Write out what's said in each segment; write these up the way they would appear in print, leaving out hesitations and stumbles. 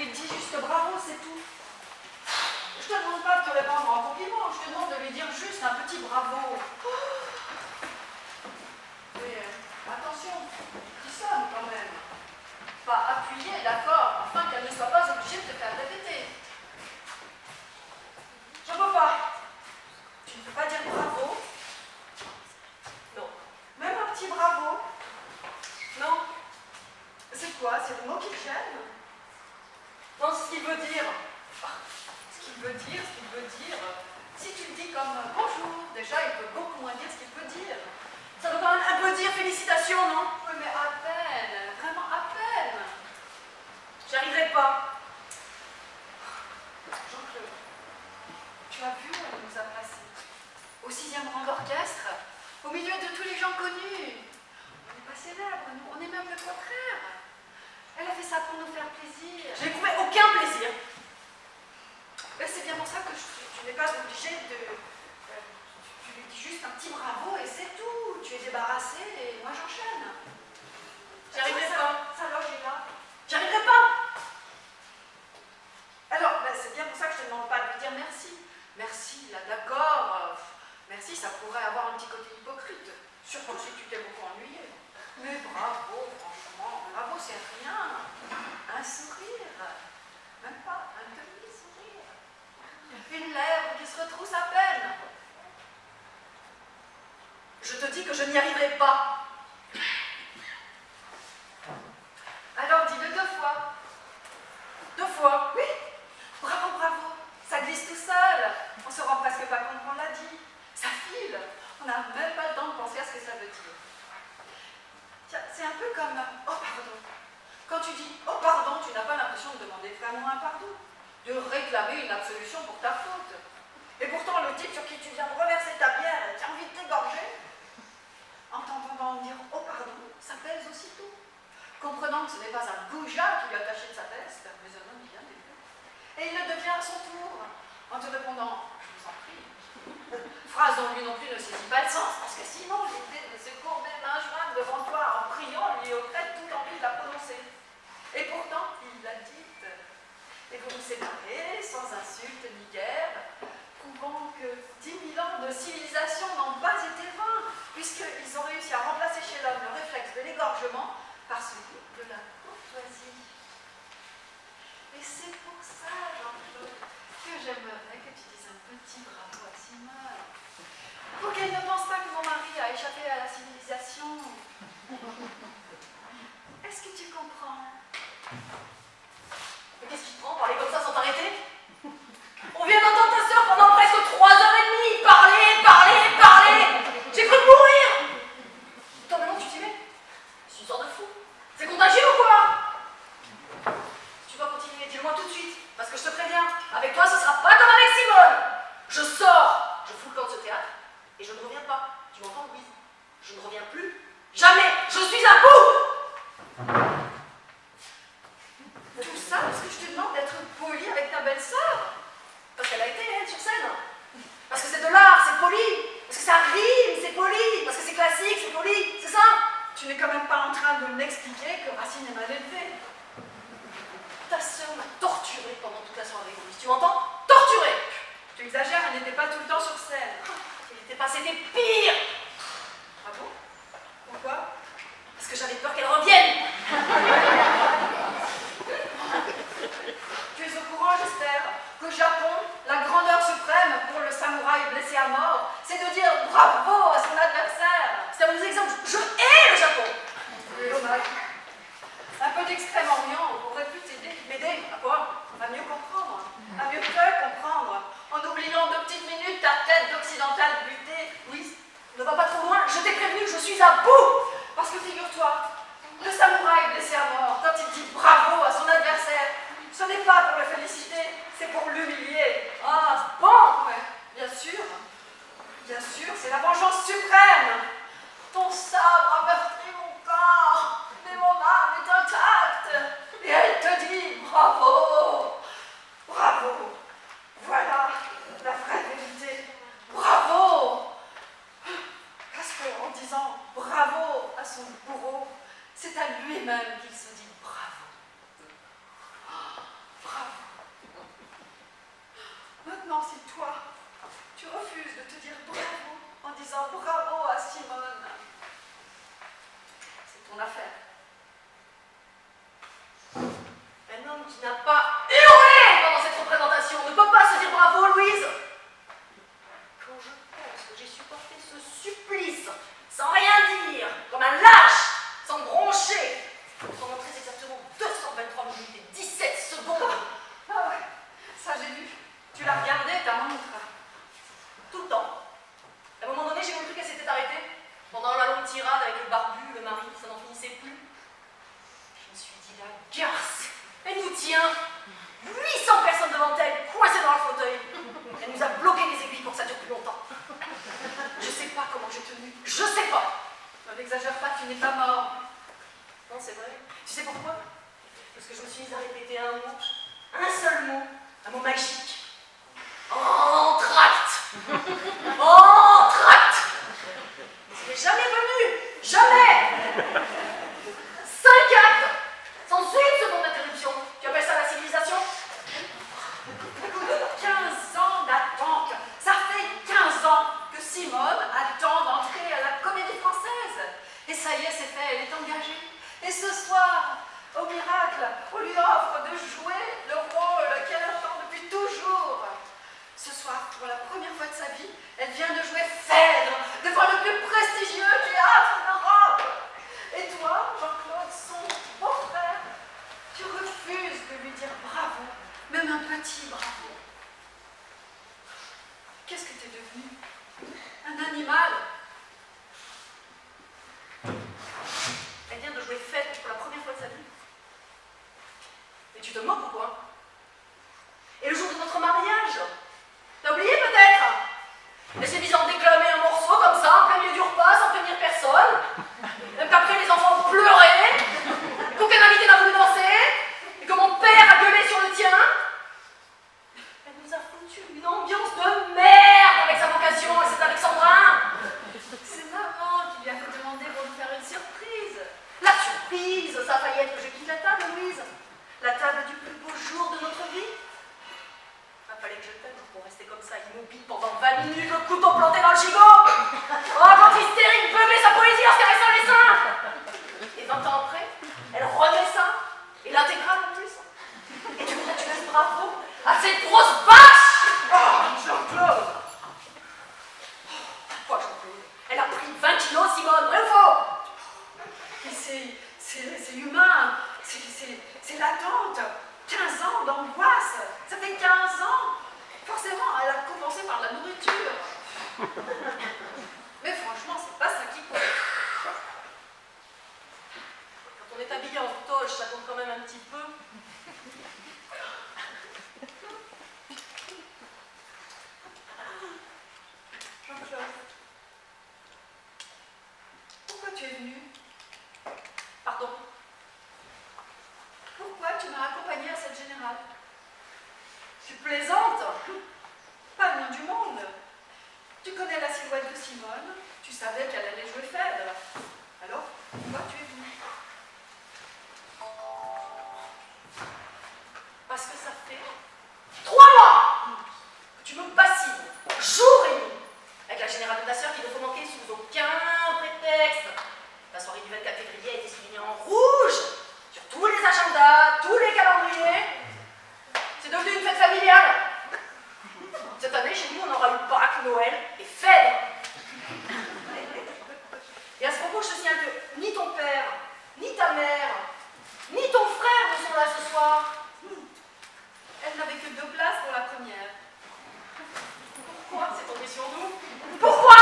lui dis juste bravo, c'est tout. Je te demande pas de te répondre en compliment, je te demande de lui dire juste un petit bravo. Mais attention, qui sonne quand même. Pas appuyer, d'accord, afin qu'elle ne soit pas obligée de te faire répéter. Je ne peux pas. Tu ne peux pas dire bravo. Non. Même un petit bravo. Non. C'est quoi? C'est le mot qui te gêne? Non, c'est ce qu'il veut dire. Ce qu'il veut dire. Si tu le dis comme bonjour, déjà, il peut beaucoup moins dire ce qu'il peut dire. Ça doit quand même un peu dire félicitations, non? Oui, mais à peine. Vraiment à peine. J'y arriverai pas. Jean-Claude, tu as vu où elle nous a placés? Au 6e rang d'orchestre, au milieu de tous les gens connus. On n'est pas célèbres, nous, on est même le contraire. Elle a fait ça pour nous faire plaisir. Je n'ai trouvé aucun plaisir. C'est bien pour ça que tu n'es pas obligée de... tu lui dis juste un petit bravo et c'est tout. Tu es débarrassée et moi j'enchaîne. J'y arriverai pas. Sa loge est là. J'y arriverai pas. Alors, c'est bien pour ça que je ne te demande pas de lui dire merci. Merci, là, d'accord. Merci, ça pourrait avoir un petit côté hypocrite. Surtout si tu t'es beaucoup ennuyé. Mais bravo, franchement, bravo, c'est rien. Un sourire. Même pas un demi-sourire. Une lèvre qui se retrousse à peine. Je te dis que je n'y arriverai pas. Alors dis-le 2 fois. 2 fois, oui. Bravo, bravo. Ça glisse tout seul. On se rend presque pas compte qu'on l'a dit. Ça file. On n'a même pas le temps de penser à ce que ça veut dire. Tiens, c'est un peu comme « oh pardon ». Quand tu dis « oh pardon », tu n'as pas l'impression de demander vraiment un pardon, de réclamer une absolution pour ta faute. Et pourtant, le type sur qui tu viens de reverser ta bière, tu as envie de t'égorger. En t'entendant dire « oh pardon », ça pèse aussitôt. Comprenant que ce n'est pas un goujat qui lui a taché de sa veste, mais un homme bien élevé. Et il le devient à son tour, en te répondant « je vous en prie ». Phrase dont lui non plus ne saisit pas le sens, parce que sinon l'idée de se courber main jointe devant toi en priant lui ôterait toute envie de la prononcer. Et pourtant, il l'a dite. Et vous vous séparez, sans insulte ni guerre, prouvant que 10 000 ans de civilisation n'ont pas été vains, puisqu'ils ont réussi à remplacer chez l'homme le réflexe de l'égorgement par celui de la courtoisie. Et c'est pour ça, Jean-Claude, que j'aimerais que tu dises un petit bravo à Simone. Pour qu'elle ne pense pas que mon mari a échappé à la civilisation. Est-ce que tu comprends? Mais qu'est-ce qui te prend, parler comme ça sans t'arrêter? On vient d'entendre ta sœur pendant presque 3h30 parler. J'ai cru mourir. Toi maintenant tu t'y mets? C'est une sorte de fou. C'est contagieux ou quoi? Tu dois continuer, dis-le-moi tout de suite. Parce que je te préviens, avec toi ce sera pas comme avec Simone. Je sors, je fous le camp de ce théâtre et je ne reviens pas. Tu m'entends, Louise? Je ne reviens plus. Jamais. Je suis à bout. Tout ça parce que je te demande d'être poli avec ta belle-sœur. Parce qu'elle a été, elle, sur scène. Parce que c'est de l'art, c'est poli. Parce que ça rime, c'est poli. Parce que c'est classique, c'est poli. C'est ça? Tu n'es quand même pas en train de m'expliquer que Racine est mal élevé. Ta sœur m'a torturée pendant toute la soirée, Louise. Tu m'entends? Torturée. Tu exagères, elle n'était pas tout le temps sur scène. Il n'était pas, c'était pire. Ah bon? Pourquoi? Parce que j'avais peur qu'elle revienne. Tu es au courant, j'espère, qu'au Japon, la grandeur suprême pour le samouraï blessé à mort, c'est de dire bravo à son adversaire. C'est un exemple. Je hais le Japon. Dommage. Un peu d'Extrême-Orient aurait pu m'aider à quoi? À mieux comprendre, à mieux te comprendre. En oubliant 2 petites minutes ta tête d'occidentale butée. Oui, ne va pas trop loin, je t'ai prévenu, je suis à bout. Parce que figure-toi, le samouraï blessé à mort, quand il dit bravo à son adversaire, ce n'est pas pour le féliciter, c'est pour l'humilier. Ah, bon, ouais, bien sûr, c'est la vengeance suprême. Ton sabre a meurtri mon corps, mais mon âme est intacte. Et elle te dit bravo, bravo, voilà la vraie vérité. Bravo. Parce qu'en disant bravo à son bourreau, c'est à lui-même qu'il se dit bravo. Bravo. Maintenant, si toi, tu refuses de te dire bravo en disant bravo à Simone, c'est ton affaire. Un homme qui n'a pas hurlé pendant cette représentation ne peut pas se dire bravo, Louise. Quand je pense que j'ai supporté ce supplice sans rien dire, comme un lâche, sans broncher, pendant très exactement 223 minutes et 17 secondes. Ah ouais, ça j'ai vu. Tu l'as regardé, ta montre. Tout le temps. À un moment donné, j'ai compris qu'elle s'était arrêtée. Pendant la longue tirade avec le barbu, le mari, ça n'en finissait plus. Je me suis dit, la garce, elle nous tient. 800 personnes devant elle, coincées dans le fauteuil. Elle nous a bloqué les aiguilles pour que ça dure plus longtemps. Je sais pas comment j'ai tenu. Je sais pas. N'exagère pas, tu n'es pas mort. Non, c'est vrai. Tu sais pourquoi? Parce que je me suis mise à répéter un mot. Un seul mot. Un mot magique. Entracte. Entracte. C'est jamais venu. Jamais. 5 actes. Sans une seconde d'interruption. Tu appelles ça la civilisation? 15 ans d'attente. Ça fait 15 ans que Simone attend d'entrer à la Comédie Française. Et ça y est, c'est fait, elle est engagée. Et ce soir, au miracle, on lui offre de jouer le rôle qu'elle attend depuis toujours. Ce soir, pour la première fois de sa vie, elle vient de jouer Phèdre devant le plus prestigieux théâtre d'Europe. Et toi, Jean-Claude, son beau-frère, tu refuses de lui dire bravo, même un petit bravo. Qu'est-ce que tu es devenu? Un animal? Elle vient de jouer Phèdre pour la première fois de sa vie. Et tu te moques ou quoi? Et le jour de notre mariage, t'as oublié peut-être? Elle s'est mise à en déclamer un morceau comme ça, en plein milieu du repas, sans prévenir personne. Même qu'après les enfants ont pleuré, qu'aucun invité n'a voulu danser, et que mon père a gueulé sur le tien. Elle nous a foutu une ambiance de merde avec sa vocation et cet alexandrin. C'est maman qui lui a fait demander pour nous faire une surprise. La surprise, ça a failli être que je quitte la table, Louise. La table du plus beau jour de notre vie. Il fallait que je t'aime pour rester comme ça, immobile pendant 20 minutes, le couteau planté dans le gigot. Oh, quand hystérique, beugler sa poésie en se caressant les seins. Et 20 ans après, elle remet ça, et l'intégrale en plus. Et tu voudrais que tu laisses bravo à cette grosse vache. Oh, Jean-Claude! Quoi, Jean-Claude? Elle a pris 20 kilos, Simone, vrai ou faux? Mais c'est humain, c'est l'attente. 15 ans d'angoisse, ça fait 15 ans. Forcément, elle a compensé par la nourriture. Mais franchement, c'est pas ça qui compte. Quand on est habillé en toge, ça compte quand même un petit peu. Jean-Claude, pourquoi tu es venu? Pardon? Pourquoi tu m'as accompagnée à cette générale? Tu plaisantes? Pas le nom du monde. Tu connais la silhouette de Simone, tu savais qu'elle allait jouer Phèdre. Alors, pourquoi tu es venue? Parce que ça fait 3 mois que tu me bassines, jour et nuit, avec la générale de ta sœur qui ne faut manquer sous aucun prétexte. La soirée du 24 février a été soulignée en rouge sur tous les agendas, tous les calendriers. C'est devenu une fête familiale. Cette année, chez nous, on aura eu Pâques, Noël et Phèdre. Et à ce propos, je te signale que ni ton père, ni ta mère, ni ton frère ne sont là ce soir. Elle n'avait que 2 places pour la première. Pourquoi c'est tombé sur nous? Pourquoi?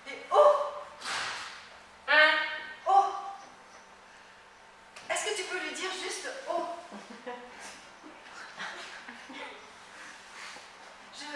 Et oh! Hein? Oh! Est-ce que tu peux lui dire juste oh? Je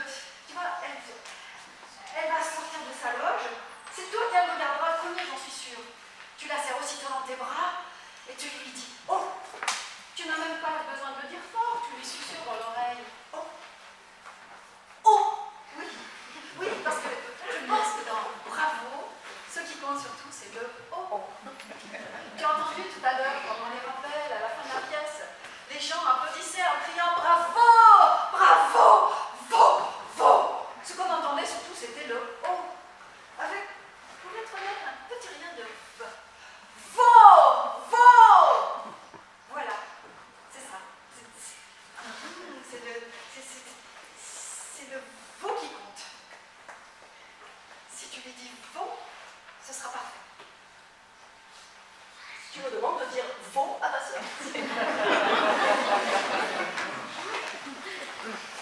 dire veau à ta sœur.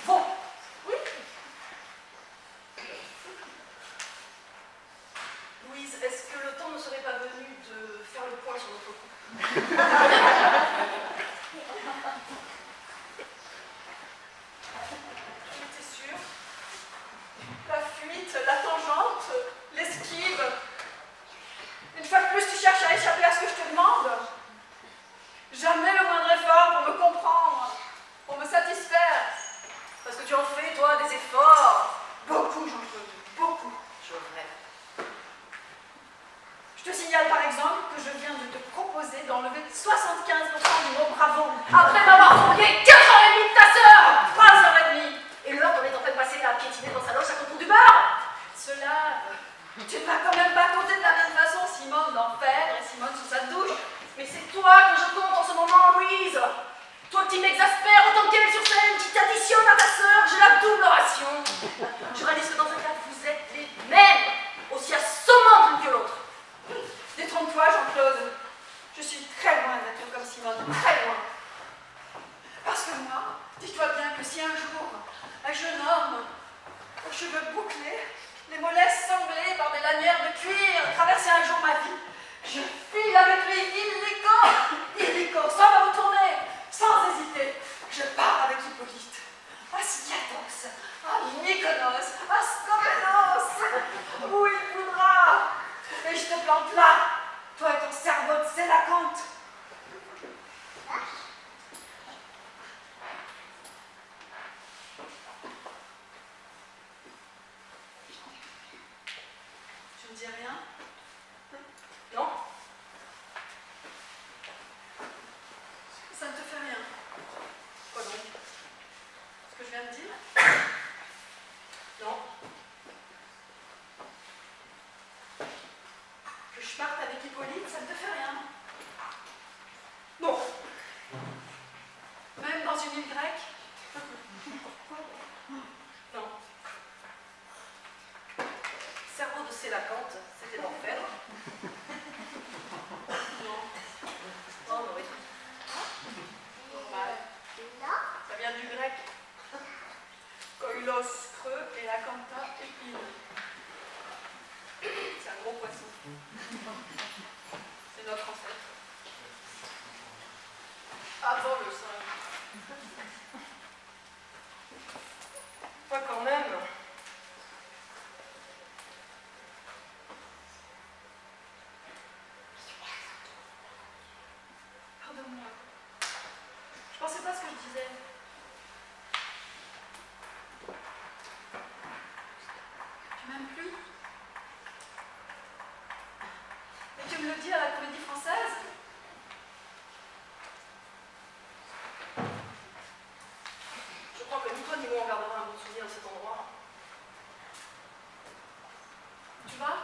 Veau. Oui. Louise, est-ce que le temps ne serait pas venu de faire le point sur notre couple? J'étais sûre. La fuite, la tangente, l'esquive. Une fois de plus, tu cherches à échapper à ce que je te demande. Jamais le moindre effort pour me comprendre, pour me satisfaire. Parce que tu en fais, toi, des efforts. Beaucoup, Jean-Claude, beaucoup. Je rêve. Je te signale par exemple que je viens de te proposer d'enlever 75% du mot bravo après m'avoir fourgué 4h30 de ta sœur, 3h30. Et l'heure on est en train de passer à piétiner dans sa loge à contour du beurre. Cela, tu ne vas quand même pas compter de la même façon Simone d'enfer et Simone sous sa douche. Mais c'est toi que je compte en ce moment, Louise. Toi qui m'exaspères autant qu'elle sur scène, qui t'additionne à ta sœur, j'ai la double ration. Je réalise que dans un cas, vous êtes les mêmes, aussi assommantes l'une que l'autre. Détrompe-toi, Jean-Claude. Je suis très loin d'être comme Simone, très loin. Parce que moi, dis-toi bien que si un jour, un jeune homme aux cheveux bouclés, les mollets sanglés par des lanières de cuir, traversait un jour ma vie, je file avec lui illico, sans me retourner, sans hésiter. Je pars avec Hippolyte, à Skiathos, à Mykonos, à Skopenos, où il voudra. Et je te plante là, toi et ton cerveau de Sélacanthe. Tu ne dis rien? Non? Ça ne te fait rien. Quoi donc? Ce que je viens de dire? Non. Que je parte avec Hippolyte, ça ne te fait rien. Non. Même dans une île grecque? Non. Cerveau de Sélacanthe, c'était l'enfer. Non. Oh, non, oui. Normal. Ça vient du grec. Koilos, creux, et la canta, épine. C'est un gros poisson. C'est notre ancêtre. Avant le singe. Pas quand même. Pardonne-moi. Je pensais pas ce que je disais. Tu m'aimes plus? Et tu me le dis à la Comédie Française? Je crois que ni toi ni moi on gardera un bon souvenir de cet endroit. Tu vas?